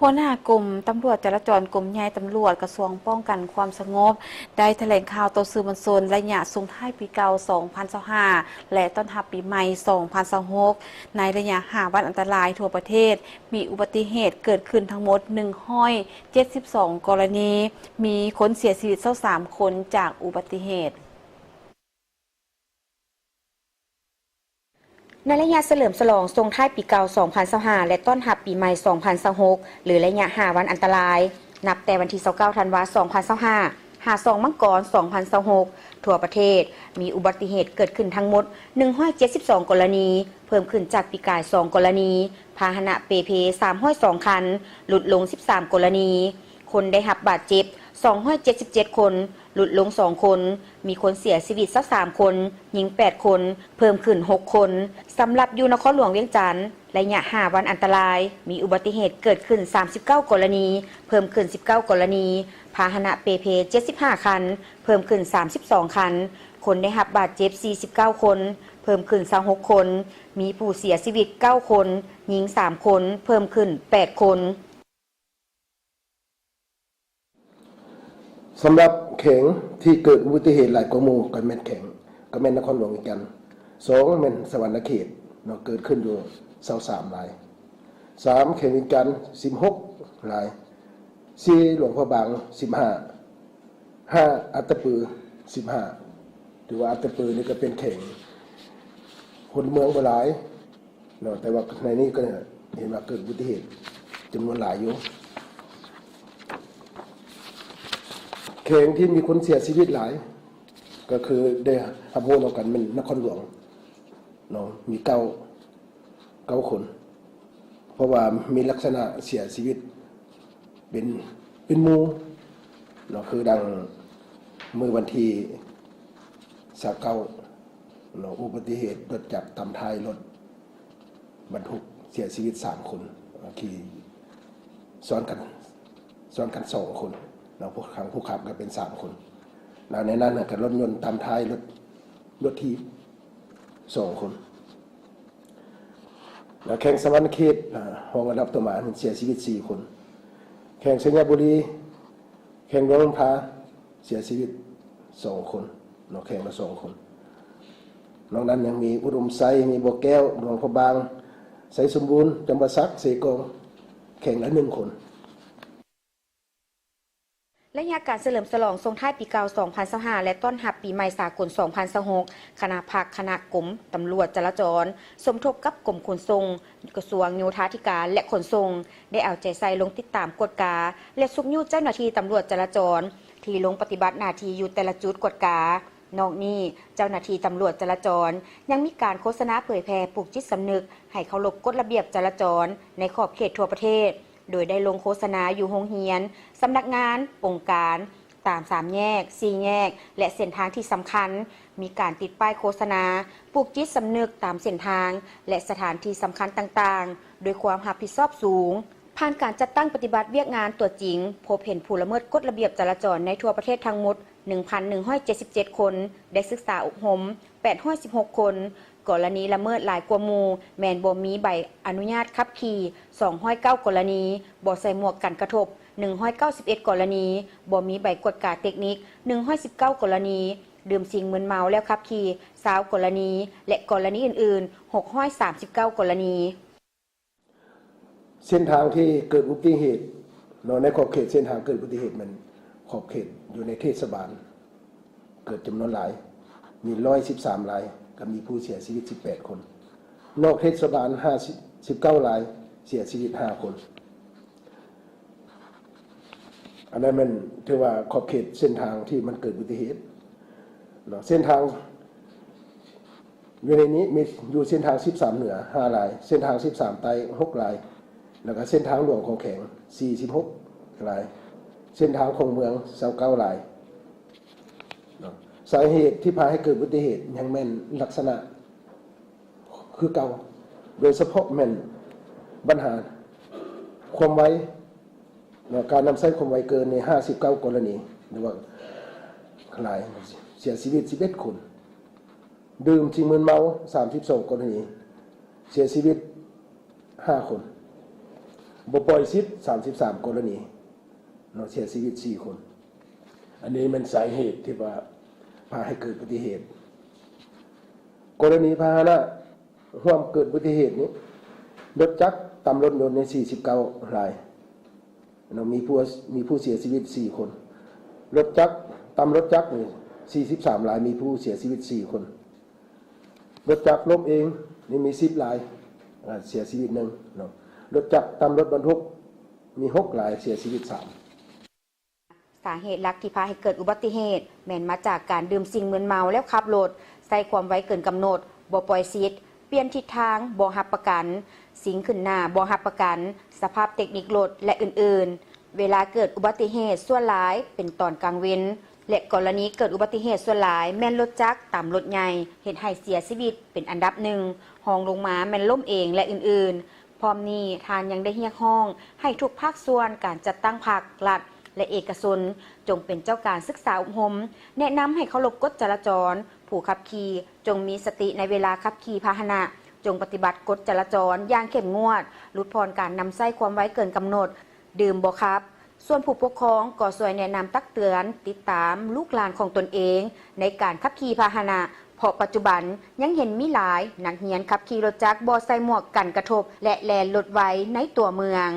หัวหน้ากลุ่มตำรวจจราจรกลุ่มใหญ่ตำรวจกระทรวงป้องกันความสงบได้แถลงข่าวต่อสื่อมวลชนระยะส่งท้ายปีเก่า 2025 และต้อนรับปีใหม่ 2026 ในระยะ5 วันอันตรายทั่วประเทศมีอุบัติเหตุเกิดขึ้นทั้งหมด172 กรณีมีคนเสียชีวิต23 คนจากอุบัติเหตุในระยะเฉลิมฉลองส่งท้ายปีเก่า 2025 และต้อนรับปีใหม่ 2026 หรือระยะ5 วันอันตราย นับแต่วันที่ 29 ธันวาคม 2025 52 มังกร 2026 ทั่วประเทศ มีอุบัติเหตุเกิดขึ้นทั้งหมด 172 กรณี เพิ่มขึ้นจากปีกาย 2 กรณี พาหนะเปเพ 302 คัน หลุดลง 13 กรณี คนได้รับบาดเจ็บ 277 คนหลุดลง 2 คน มีคนเสียชีวิต3 คนหญิง 8 คน เพิ่มขึ้น 6 คน สำหรับอยู่นครหลวงเวียงจันทร์ระยะ 5 วันอันตราย มีอุบัติเหตุเกิดขึ้น 39 กรณี เพิ่มขึ้น 19 กรณี พาหนะเปเพ 75 คัน เพิ่มขึ้น 32 คัน คนได้รับบาดเจ็บ 49 คน เพิ่มขึ้น 26 คน มีผู้เสียชีวิต 9 คน หญิง 3 คน เพิ่มขึ้น 8 คนสำหรับแข็งที่เกิดอุบัติเหตุหลายกว่าหมู่กับแม่นแข็งกับแม่นนครหลวงอีกกัน2แม่นสวรรณเขตเนาะเกิดขึ้นอยู่23ราย3แข็งอีกกัน16ราย4หลวงพระบาง15 5อัตตปือ15ถือว่าอัตตปือนี่ก็เป็นแข็งคนเมืองบ่หลายเนาะแต่ว่าในนี้ก็เห็นว่าเกิดอุบัติเหตุจำนวนหลายอยู่แข่งที่มีคนเสียชีวิตหลายก็คือได้หับโหนเอากันเป็นนครหลวงเนาะมีเก้าคนเพราะว่ามีลักษณะเสียชีวิตเป็นหมู่เนาะคือดังเมื่อวันที่29เนาะอุบัติเหตุรถจักรตำท้ายรถบรรทุกเสียชีวิต3คนขี่ซ้อนกัน2คนเราผู้ขับก็เป็น3คนแล้วในนั้นก็รถยนต์ตามท้ายรถที2คนแล้วแข่งสวรรณเขตห้องอันดับต่อมาเสียชีวิต4คนแข่งสัญญาบุรีแข่งหลวงพาเสียชีวิต2คนเนาะแข่งละ2คนนอกนั้นยังมีอุดมไซมีบ่อแก้วหลวงพระบางไสสมบูรณ์จำปาสักเสกองแข่งละ1คนระยะการเฉลิมฉลองส่งท้ายปีเก่า 2025 และต้อนรับปีใหม่สากล 2026 คณะภาคคณะกรมตำรวจจราจรสมทบกับกรมขนส่งกระทรวงโยธาธิการและขนส่งได้เอาใจใส่ลงติดตามกฎกาและสุกยูเจ้าหน้าที่ตำรวจจราจรที่ลงปฏิบัติหน้าที่อยู่แต่ละจุดกฎกานอกนี้เจ้าหน้าที่ตำรวจจราจรยังมีการโฆษณาเผยแพร่ปลุกจิตสำนึกให้เคารพกฎระเบียบจราจรในขอบเขตทั่วประเทศโดยได้ลงโฆษณาอยู่โรงเรียนสำนักงานองค์การตาม3แยก4แยกและเส้นทางที่สำคัญมีการติดป้ายโฆษณาปลุกจิตสำนึกตามเส้นทางและสถานที่สำคัญต่างๆโดยความรับผิดชอบสูงผ่านการจัดตั้งปฏิบัติเวียกงานตัวจริงพบเห็นผู้ละเมิดกฎระเบียบจราจรในทั่วประเทศทั้งหมด 1,177 คนได้ศึกษาอบรม816 คนกรณีละเมิดหลายกว่าหมู่แม่นบ่มีใบอนุญาตขับขี่209กรณีบ่ใส่หมวกกันกระทบ191กรณีบ่มีใบกวดกาเทคนิค119กรณีดื่มสิ่งมึนเมาแล้วขับขี่20กรณีและกรณีอื่นๆ639กรณีเส้นทางที่เกิดอุบัติเหตุในขอบเขตเส้นทางเกิดอุบัติเหตุมันขอบเขตอยู่ในเทศบาลเกิดจำนวนหลายมี113รายก็มีผู้เสียชีวิต18คนนอกเทศบาล19รายเสียชีวิต5คนอันนั้นมันถือว่าขอบเขตเส้นทางที่มันเกิดอุบัติเหตุเส้นทางอยู่ในนี้มีอยู่เส้นทาง13เหนือ5รายเส้นทาง13ใต้6รายแล้วก็เส้นทางหลวงของแข็ง46รายเส้นทางของเมือง29รายสาเหตุที่พาให้เกิดอุบัติเหตุยังแม่นลักษณะคือเก่าโดยเฉพาะแม่นปัญหาความไวการนำใช้ความไวเกินใน59กรณีหรือว่าหลายเสียชีวิต11คนดื่มสิ่งมึนเมา32กรณีเสียชีวิต5คน บ่ปล่อยสิทธิ์33กรณีเนาะเสียชีวิต4คนอันนี้มันสาเหตุที่ว่าพาให้เกิดอุบัติเหตุกรณีพาหนะร่วมเกิดอุบัติเหตุนี้รถจักรตำรถยนต์ใน49รายเนาะมีผู้เสียชีวิต4คนรถจักรตำรถจักรนี่43รายมีผู้เสียชีวิต4คนรถจักรล้มเองนี่มี10รายเสียชีวิต1เนาะรถจักรตำรถบรรทุกมี6รายเสียชีวิต3สาเหตุหลักที่พาให้เกิดอุบัติเหตุแม้นมาจากการดื่มสิ่งมึนเมาแล้วขับรถใส่ความไวเกินกำหนดบ่ปล่อยซีทเปลี่ยนทิศทางบ่รับประกันสิ่งขึ้นหน้าบ่รับประกันสภาพเทคนิครถและอื่นๆเวลาเกิดอุบัติเหตุส่วนหลายเป็นตอนกลางเว้นและกรณีเกิดอุบัติเหตุส่วนหลายแม่นรถจักรตามรถใหญ่เฮ็ดให้เสียชีวิตเป็นอันดับหนึ่งห้องลงมาแม่นล้มเองและอื่นๆพร้อมนี้ทานยังได้เรียกร้องให้ทุกภาคส่วนการจัดตั้งภาครัฐและเอกชนจงเป็นเจ้าการศึกษาอบรมแนะนำให้เคารพกฎจราจรผู้ขับขี่จงมีสติในเวลาขับขี่พาหนะจงปฏิบัติกฎจราจรอย่างเข้มงวดลดพรการนำไส้ความไว้เกินกำหนดดื่มบ่ครับส่วนผู้ปกครองก็ช่วยแนะนำตักเตือนติดตามลูกหลานของตนเองในการขับขี่พาหนะเพราะปัจจุบันยังเห็นมีหลายนักเรียนขับขี่รถจักรบ่ใส่หมวกกันกระทบและแล่นรถไว้ในตัวเมือง